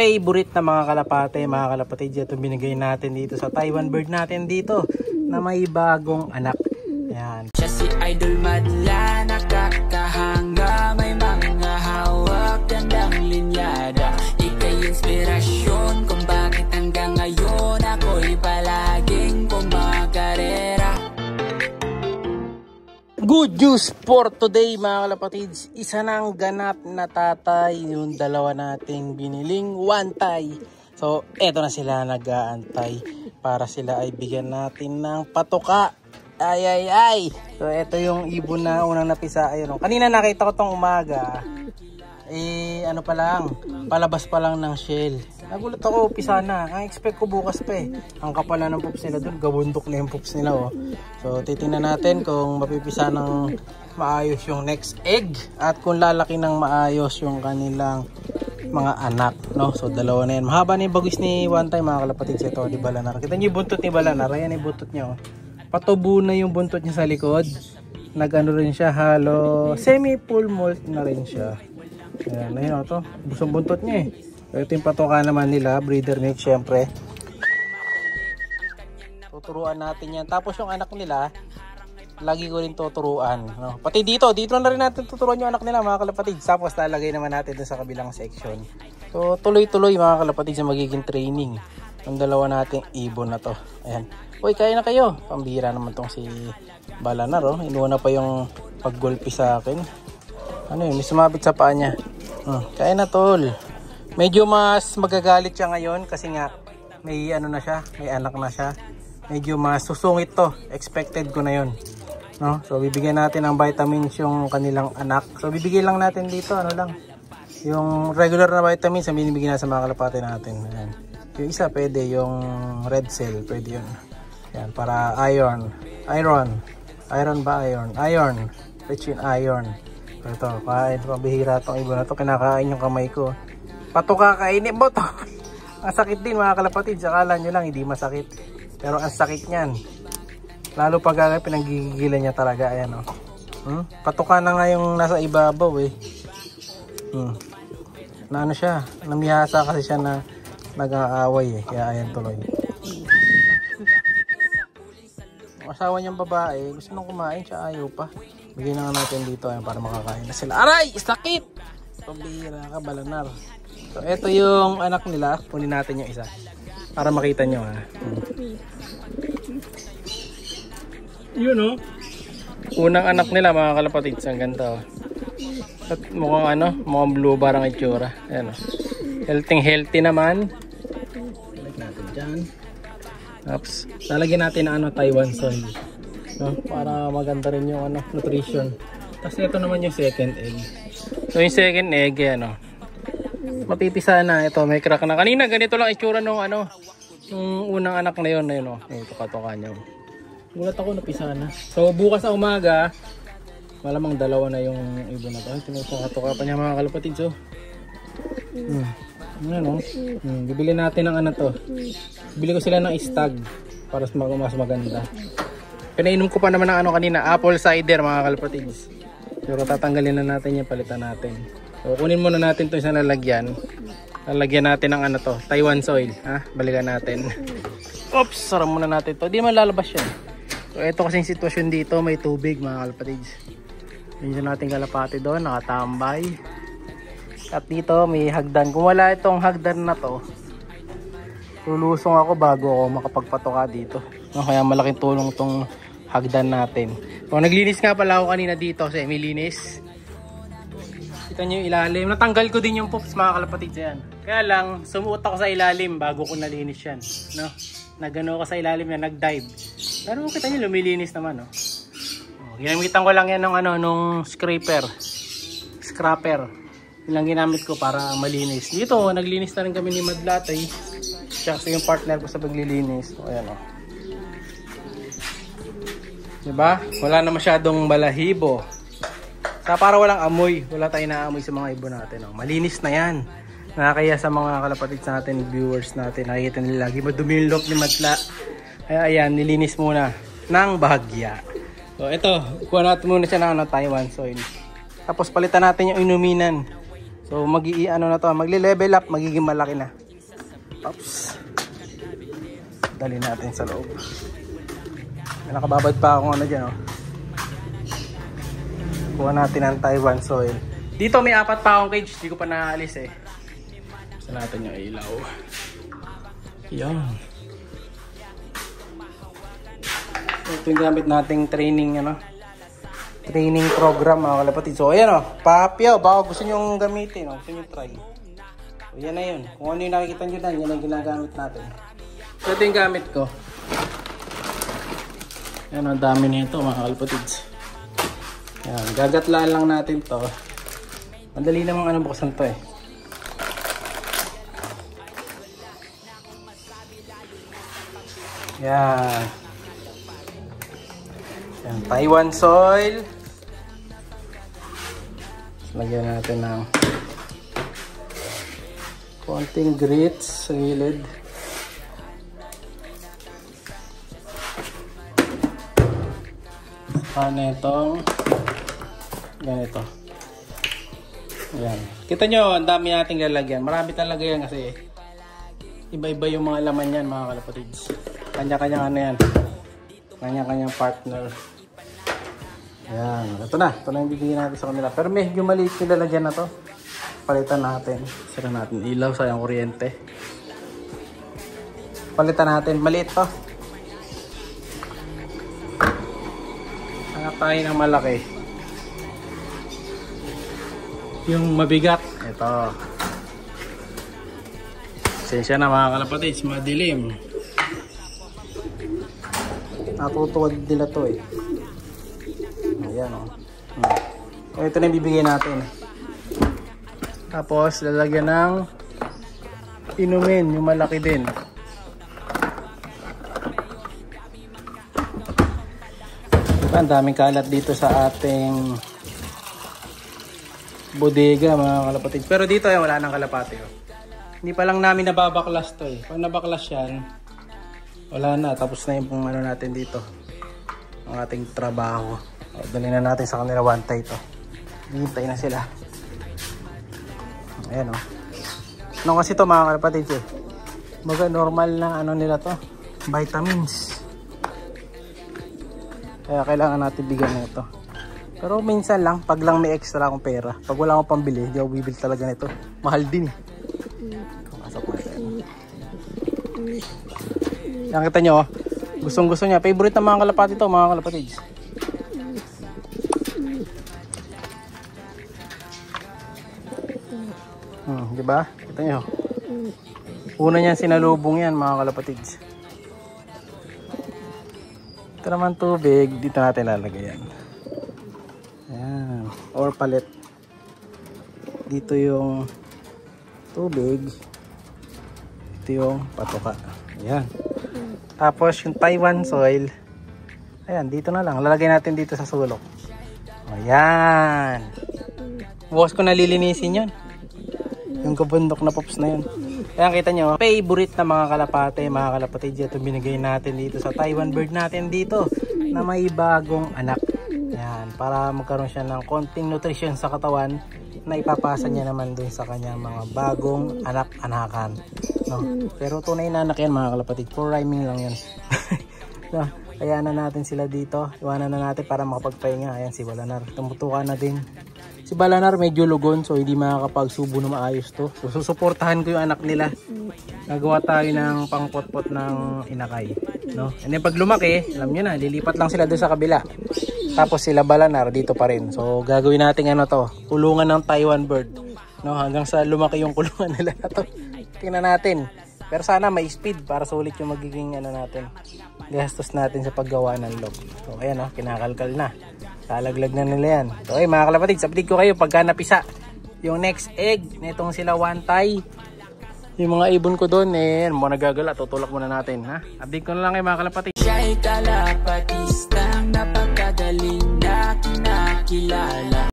favorite na mga kalapate, mga kalapatid. Ito binigay natin dito sa Taiwan bird natin dito na may bagong anak. Ayan. Siya si Idol Madla, nakakahanga, may mga hawak, gandang linyada. Ika'y inspirasyon kung bakit hanggang ngayon ako'y palaging kumakarera. Good news for today mga kalapatids. Isa nang ganap na tatay yung dalawa nating biniling wantay. So eto na sila nag-aantay para sila ay bigyan natin ng patuka. Ay. So eto yung ibon na unang napisa. Ayun, kanina nakita ko tong umaga. Ano pa lang, palabas pa lang ng shell. Nagulat ako, pisa na. Ang expect ko bukas pa eh. Ang kapal na ng pups nila doon, gabundok na yung pups nila oh. So titingnan natin kung mapipisa ng maayos yung next egg at kung lalaki ng maayos yung kanilang mga anak, no? So dalawa na yan. Mahaba na yung bagwis ni Wantay mga kalapatids. Ito di Balanar. Kita niyo yung buntot ni Balanar. Ayan yung buntot niya oh. Patubo na yung buntot niya sa likod. Nag-ano rin siya, halo semi full molt na rin siya. Ayan, ayun o to. Busong buntot niya eh. Ito yung patuka naman nila, breeder milk syempre. Tuturuan natin yan. Tapos yung anak nila, lagi ko rin tuturuan. No? Pati dito na rin natin tuturuan yung anak nila mga kalapatid. Tapos lalagay naman natin dun sa kabilang section. So tuloy-tuloy mga kalapatid sa magiging training. Yung dalawa nating ibon na to. Ayan. Uy, kaya na kayo. Pambira naman tong si Balanar oh. Inuuna pa yung paggulpi sa akin. Ano yun, may sumabit sa paa niya. Kaya na tol. Medyo mas magagalit siya ngayon kasi nga may ano na siya, may anak na siya. Medyo mas susungit to. Expected ko na yun. No? So bibigyan natin ng vitamins yung kanilang anak. So bibigyan lang natin dito, ano lang. Yung regular na vitamins ang binibigyan na sa mga kalapate natin. Ayan. Yung isa pwede, yung red cell, pwede yun. Ayan, para iron. Iron. Rich in iron. Ito, kain. Pabihira itong ibon na ito. Kinakain yung kamay ko. Patuka kainin mo to. Ang sakit din mga kalapatid. Akala nyo lang hindi masakit. Pero ang sakit niyan. Lalo pag pinaggigilan niya talaga. Ayan o. Patuka na nga yung nasa ibabaw eh. Na ano siya. Namihasa kasi siya na nag-aaway eh. Kaya ayan tuloy. Ang asawa niyang babae. Gusto nang kumain siya. Ayaw pa. Bigyan na natin dito ayan, para makakain na sila. Aray! Sakit! Pabihira ka, Balanar. So, ito yung anak nila. Kunin natin yung isa. Para makita nyo, ha. Yun, oh. Unang anak nila, mga kalapatids. Ang ganda, oh. At mukhang, mukhang blue bar ang itsura. Ayan, oh. Healthy naman. Lagyan natin dyan. Oops. Lalagyan natin ng Taiwan soy. No? Para maganda rin yung nutrition. Kasi ito naman yung second egg. So yung second egg yan mapipisa na ito, may crack na. Kanina ganito lang itsura nung yung unang anak na yun yung tuka-tuka niya. Gulat ako napisa na. So bukas sa umaga malamang dalawa na yung ibon na to. Tinutuka-tuka pa niya mga kalapatid. So bibili natin ng to. Bibili ko sila ng stag para mas maganda. Pinainom ko pa naman ng kanina, apple cider mga kalapatids. Pero tatanggalin na natin yan, palitan natin. So kunin muna natin ito isang lalagyan. Lalagyan natin ng Taiwan soil. Balikan natin. Oops, sarap muna natin ito. Di man lalabas yan. So ito kasing sitwasyon dito, may tubig mga kalapatids. Yun natin kalapati doon, nakatambay. At dito may hagdan. Kung wala itong hagdan na to, lulusong ako bago ako makapagpatuka dito. Kaya malaking tulong itong hagdan natin. So naglinis nga pala ako kanina dito kasi may linis. Kita nyo yung ilalim. Natanggal ko din yung pups mga kalapatid yan. Kaya lang sumuot ako sa ilalim bago ko nalinis yan. No? Nagano ako sa ilalim na nag-dive. Pero kita nyo lumilinis naman. Ginamitan ko lang yan ng nung scraper. Yun lang ginamit ko para malinis. Dito naglinis na rin kami ni Madlatay. Tsaka yung partner ko sa paglilinis. So ayan diba? Wala na masyadong balahibo. Para walang amoy. Wala tayong naamoy sa mga ibon natin. Malinis na yan. Nakakaya sa mga kalapatid sa atin, viewers natin. Nakikita nila lagi madumi yung lock ni Matla. Kaya ayan, nilinis muna ng bahagya. So ito, kuha natin muna siya ng Taiwan soil. Tapos palitan natin yung inuminan. So ano na to, magli-level up, magiging malaki na. Oops. Dali natin sa loob. May nakababad pa akong ano dyan, oh. Kuha natin ang Taiwan soil. Dito may 4 pa akong cage, hindi ko pa naalis eh. Gusto natin yung ilaw. Yan. Ito yung gamit nating training, training program, mga kalapatid. So ayan, papyaw, baka gusto nyo gamitin, gusto nyo try. So yan na yun. Kung ano yung nakikita nyo na, yan ang ginagamit natin. So ito yung gamit ko. Yan, ang dami nito, mga kalapatids. Yan, gagatlaan lang natin to. Madali namang buksan to eh. Yan. Yan, Taiwan soil. Lagyan natin ng konting grits sa gilid. Saka itong ganito. Ayan. Kita nyo, ang dami nating lalagyan. Marami talaga yan kasi iba-iba yung mga laman yan, mga kalapatids. Kanya-kanyang yan. Kanya-kanyang partner. Ayan. Ito na yung bibigyan natin sa kanila. Pero medyo maliit yung lalagyan na to. Palitan natin. Sira natin ilaw, sayang kuryente. Palitan natin. Maliit to. Hanap tayo ng malaki. Yung mabigat. Ito. Pasensya na mga kalapatids. Madilim. Natutuwad nila to eh. Ayan o. So, ito na yung bibigyan natin. Tapos lalagyan ng inumin. Yung malaki din. Ang daming kalat dito sa ating bodega, mga kalapatid. Pero dito ay wala nang kalapati. Hindi pa lang namin nababaklas to eh. Pag nabaklas yan, wala na. Tapos na yung natin dito. Ang ating trabaho. Dali na natin sa kanila wantay ito. Hintay na sila. Ayan o. Ano kasi ito mga kalapatid eh. Baga normal na nila to. Vitamins. Kaya kailangan natin bigyan na ito. Pero minsan lang, pag lang may extra akong pera. Pag wala akong pambili, hindi ako bibili talaga nito. Mahal din eh. Pumasok mo ito. Yan, kita nyo, gustong gusto niya. Favorite ng mga kalapati ito, mga kalapatids. Diba? Kita nyo. Una niyan sinalubong yan, mga kalapatids. Ito naman tubig, dito natin lalagay yan. Ayan. Or palit. Dito yung tubig. Ito yung patuka. Ayan. Tapos yung Taiwan soil. Ayan, dito na lang. Lalagay natin dito sa sulok. Ayan. Bukas ko nalilinisin yun. Yung kabundok na pops na yun. Ayan, kita nyo, favorite na mga kalapate, mga kalapatid, ito binigay natin dito sa Taiwan bird natin dito na may bagong anak. Ayan, para magkaroon siya ng konting nutrition sa katawan na ipapasa niya naman dun sa kanyang mga bagong anak-anakan. No? Pero tunay na anak yan, mga kalapatid, for rhyming lang yan. So, ayan na natin sila dito, iwanan na natin para makapagpahinga. Ayan si Balanar, tumutukan na din. Si Balanar medyo lugon, so hindi makakapagsubo na maayos to. So susuportahan ko yung anak nila. Gagawa tayo ng pangpotpot ng inakay, no? And then pag lumaki, alam niyo na, lilipat lang sila doon sa kabila. Tapos sila Balanar dito pa rin. So gagawin natin to, kulungan ng Taiwan bird, no? Hanggang sa lumaki yung kulungan nila na to. Tingnan natin. Pero sana may speed para sulit yung magiging natin. Gastos natin sa paggawa ng log. So ayan kinakalkal na. Lalaglag na nila yan. So okay mga kalapatid, update ko kayo pagka napisa yung next egg nitong sila wantay. Yung mga ibon ko doon mga nagagala, tutulak muna natin ha. Update ko na lang kayo mga kalapatid. Siya'y kalapatistang napakagaling na kinakilala.